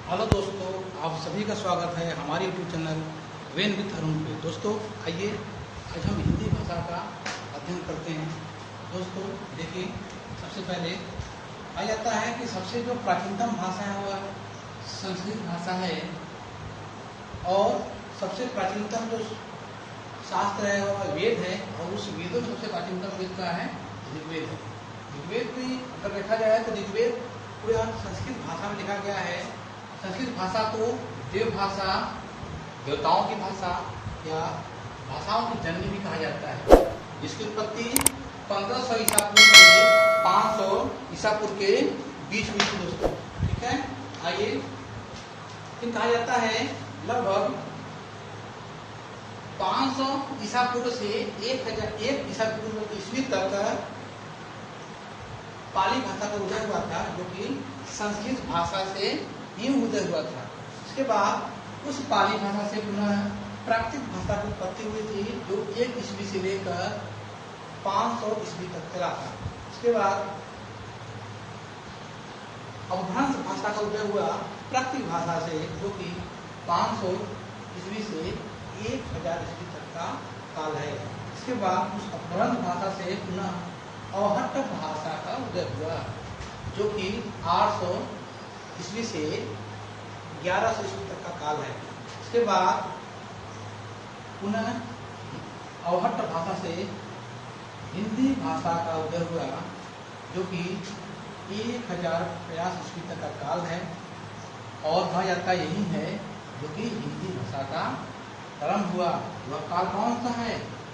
Hello दोस्तों, आप सभी का स्वागत है हमारे YouTube channel when with Arun पे। दोस्तों आइए आज हम हिंदी भाषा का अध्ययन करते हैं। दोस्तों देखिए, सबसे पहले पाया जाता है कि सबसे जो प्राचीनतम भाषा है वह संस्कृत भाषा है और सबसे प्राचीनतम जो शास्त्र है वह वेद है और उस वेदों में सबसे प्राचीनतम वेद का है ऋग्वेद है। ऋग्वेद में अगर देखा जाए तो ऋग्वेद पूरा संस्कृत भाषा में लिखा गया है। संस्कृत भाषा को देव भाषा, देवताओं की भाषा या भाषाओं की जननी भी कहा जाता है, जिसकी उत्पत्ति 1500 ईसा पूर्व से 500 ईसा पूर्व के बीच में थी दोस्तों। ठीक है, आइए फिर कहा जाता है लगभग 500 ईसा पूर्व से 1001 ईसा पूर्व ईस्वी तक पाली भाषा का उदय हुआ था, जो कि संस्कृत भाषा से उदय हुआ था। उसके बाद उस पाली भाषा से पुनः प्राकृत भाषा की उत्पत्ति हुई थी, जो 1 ईस्वी से लेकर 500 ईस्वी तक चला था। उसके बाद अपभ्रंश भाषा का उदय हुआ प्राकृत भाषा से, जो कि 500 ईस्वी से 1000 ईस्वी तक का काल है। इसके बाद उस अपभ्रंश भाषा से पुनः अवहट्ट भाषा का उदय हुआ, जो कि 800 ईस्वी से 1100 ईस्वी तक का काल है। इसके बाद पुनः अवहट्ट भाषा से हिंदी भाषा का उदय हुआ, जो कि 1050 ईस्वी तक का काल है और कहा जाता यही है जो कि हिंदी भाषा का प्रारंभ हुआ। वह काल कौन सा है?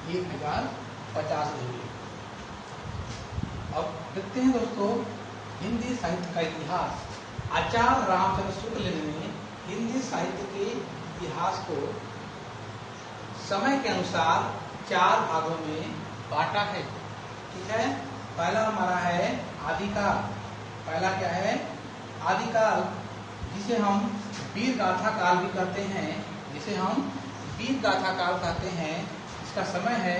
1050 ईस्वी। अब देखते हैं दोस्तों हिंदी साहित्य का इतिहास। आचार्य रामचंद्र शुक्ल ने हिंदी साहित्य के इतिहास को समय के अनुसार 4 भागों में बांटा है। ठीक है, पहला हमारा है आदिकाल। पहला क्या है? आदिकाल, जिसे हम वीर गाथा काल भी कहते हैं, जिसे हम वीर गाथा काल कहते हैं। इसका समय है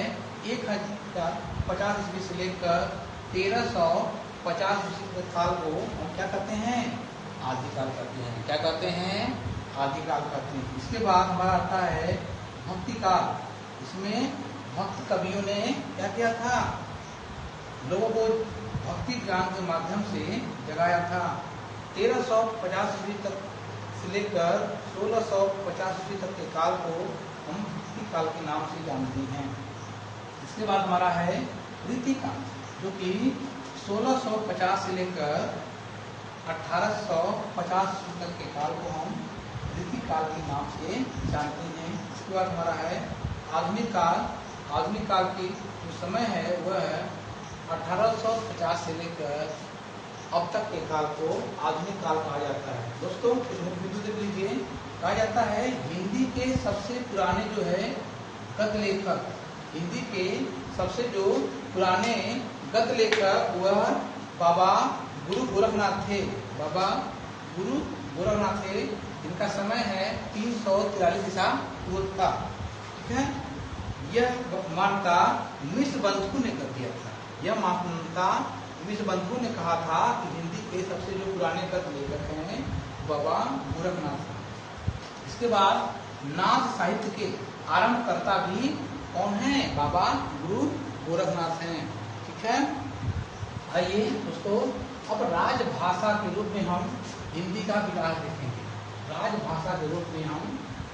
1050 ईस्वी से लेकर 1350 ईस्वी काल को हम क्या कहते हैं? आदिकाल कहते हैं। क्या कहते हैं? आदिकाल कहते हैं। इसके बाद हमारा आता है भक्ति काल। इसमें भक्त कवियों ने क्या किया था? लोगों को भक्ति ज्ञान के माध्यम से जगाया था। 1350 ईस्वी तक से लेकर 1650 ईस्वी तक के काल को हम भक्ति काल के नाम से जानते हैं। इसके बाद हमारा है रीतिकाल, जो कि 1650 से लेकर 1850 तक के काल को हम रीतिकाल के नाम से जानते हैं। इसके बाद हमारा है आधुनिक काल। आधुनिक काल की जो समय है वह 1850 से लेकर अब तक के काल को आधुनिक काल कहा जाता है। दोस्तों वीडियो देख लीजिए। कहा जाता है हिंदी के सबसे पुराने जो है गद्य लेखक, हिंदी के सबसे जो पुराने गद्य लेखक वह बाबा गुरु गोरखनाथ थे। बाबा गुरु गोरखनाथ थे, जिनका समय है 343 ईसा पूर्व का। ठीक है, यह मान्यता मिश्र बंधु ने कर दिया था। यह मान्यता मिश्र बंधु ने कहा था कि हिंदी के सबसे जो पुराने गद्य लेखक हैं बाबा गोरखनाथ। इसके बाद नाथ साहित्य के आरंभकर्ता भी कौन है? बाबा गुरु गोरखनाथ हैं। ठीक है, आइए दोस्तों अब राजभाषा के रूप में हम हिंदी का विकास देखेंगे। राजभाषा के रूप में हम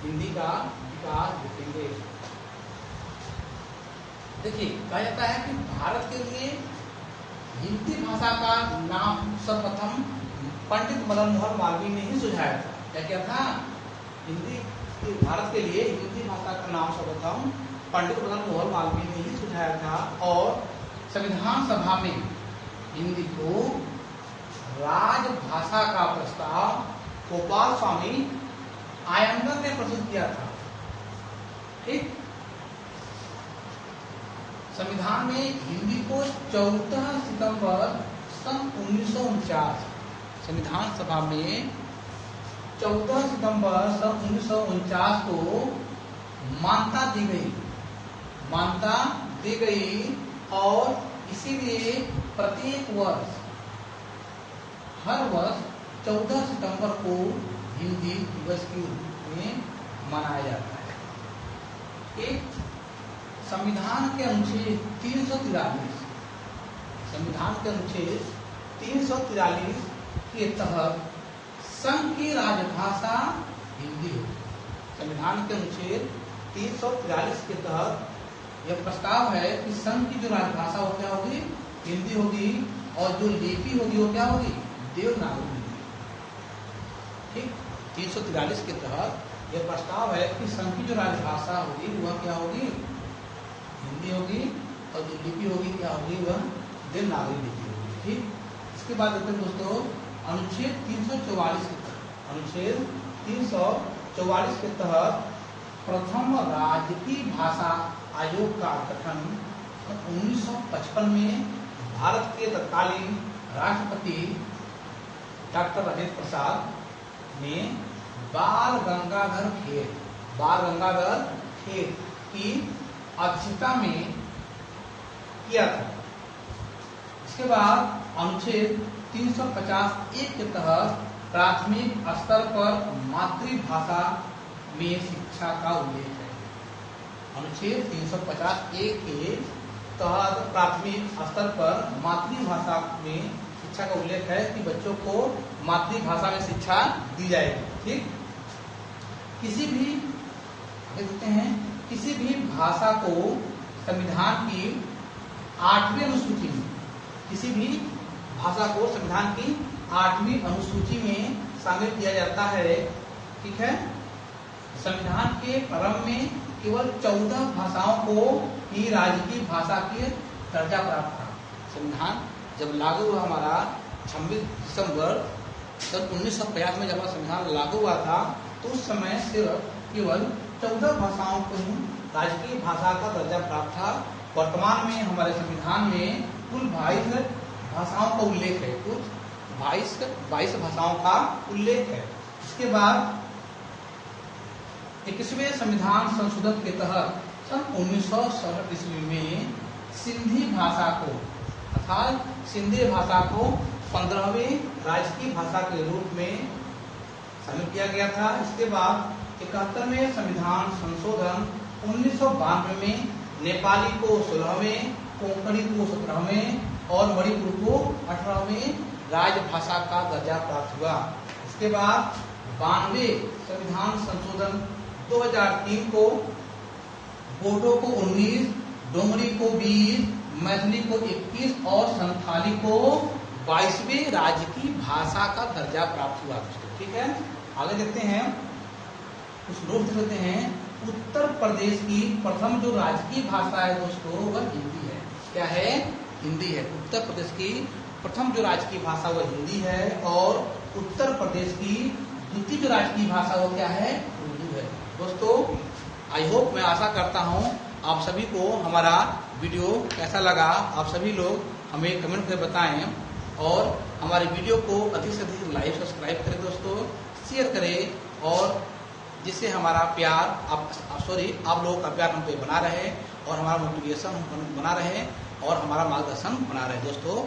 हिंदी का विकास देखेंगे। देखिए, कहा जाता है कि भारत के लिए हिंदी भाषा का नाम सर्वप्रथम पंडित मदन मोहन मालवीय ने ही सुझाया था। क्या क्या था? भारत के लिए हिंदी भाषा का नाम सर्वप्रथम पंडित मदन मोहन मालवीय ने ही सुझाया था और संविधान सभा में हिंदी को राजभाषा का प्रस्ताव गोपाल स्वामी आयंगर ने प्रस्तुत किया था। ठीक, संविधान में हिंदी को 14 सितंबर सन 1949 संविधान सभा में 14 सितंबर सन 1949 को मान्यता दी गई और इसीलिए प्रत्येक वर्ष हर वर्ष 14 सितंबर को हिंदी दिवस के रूप में मनाया जाता है। एक संविधान के अनुच्छेद 343, संविधान के अनुच्छेद 343 के तहत संघ की राजभाषा हिंदी होगी। संविधान के अनुच्छेद 343 के तहत यह प्रस्ताव है कि संघ की जो राजभाषा वो क्या होगी, हिंदी होगी, और जो लिपि होगी वो क्या होगी, देवनागरी लिपि। ठीक, 343 के तहत यह प्रस्ताव है कि संघ की जो राजभाषा होगी वह क्या होगी, हिंदी होगी, और जो लिपि होगी क्या होगी, वह देवनागरी लिपि होगी। ठीक, इसके बाद देखते हैं दोस्तों अनुच्छेद 344 के तहत, अनुच्छेद 344 के तहत प्रथम राजकीय भाषा आयोग का गठन 1955 में भारत के तत्कालीन राष्ट्रपति डॉक्टर राजेंद्र प्रसाद ने बाल गंगाधर खेत की अध्यक्षता में किया था। इसके बाद अनुच्छेद 350(1) के तहत प्राथमिक स्तर पर मातृभाषा में शिक्षा का उल्लेख है। अनुच्छेद 350(1) के तहत प्राथमिक स्तर पर मातृभाषा में शिक्षा का उल्लेख है कि बच्चों को मातृभाषा में शिक्षा दी जाएगी। ठीक, किसी भी देखते हैं किसी भी भाषा को संविधान की 8वीं अनुसूची में, किसी भी भाषा को संविधान की 8वीं अनुसूची में शामिल किया जाता है। ठीक है, संविधान के प्रारंभ में केवल 14 भाषाओं को ही राजकीय भाषा की दर्जा प्राप्त था। संविधान जब लागू हुआ हमारा 26 दिसंबर सन 1950 में जब संविधान लागू हुआ था, तो उस समय सिर्फ केवल 14 भाषाओं को ही राजकीय भाषा का दर्जा प्राप्त था। वर्तमान में हमारे संविधान में कुल 22 भाषाओं का उल्लेख है, कुल 22 भाषाओं का उल्लेख है। इसके बाद 21वें संविधान संशोधन के तहत सन 1967 ईस्वी में सिंधी भाषा को, अर्थात सिंधी भाषा को 15वीं राजकीय भाषा के रूप में शामिल किया गया था। इसके बाद 71वें संविधान संशोधन 1992 में नेपाली को 16वें, कोंकणी को 17वें और मणिपुर को 18वें राजभाषा का दर्जा प्राप्त हुआ। इसके बाद 92वें संविधान संशोधन 2003 को बोडो को 19, डोगरी को 20, मैथिली को 21 और संथाली को 22वें राजकीय भाषा का दर्जा प्राप्त हुआ। ठीक है, आगे देखते हैं, कुछ नोट देते हैं। उत्तर प्रदेश की प्रथम जो राजकीय भाषा है दोस्तों वह हिंदी है। क्या है, हिंदी है। उत्तर प्रदेश की प्रथम जो राजकीय भाषा वह हिंदी है, और उत्तर प्रदेश की द्वितीय जो राजकीय भाषा वो क्या है, उर्दू है। दोस्तों आई होप, मैं आशा करता हूँ आप सभी को हमारा वीडियो कैसा लगा। आप सभी लोग हमें कमेंट करके बताएं, और हमारे वीडियो को अधिक से अधिक लाइक सब्सक्राइब करें दोस्तों, शेयर करें, और जिससे हमारा प्यार आप लोगों का प्यार हम पे बना रहे, और हमारा मोटिवेशन बना रहे, और हमारा मार्गदर्शन बना रहे दोस्तों।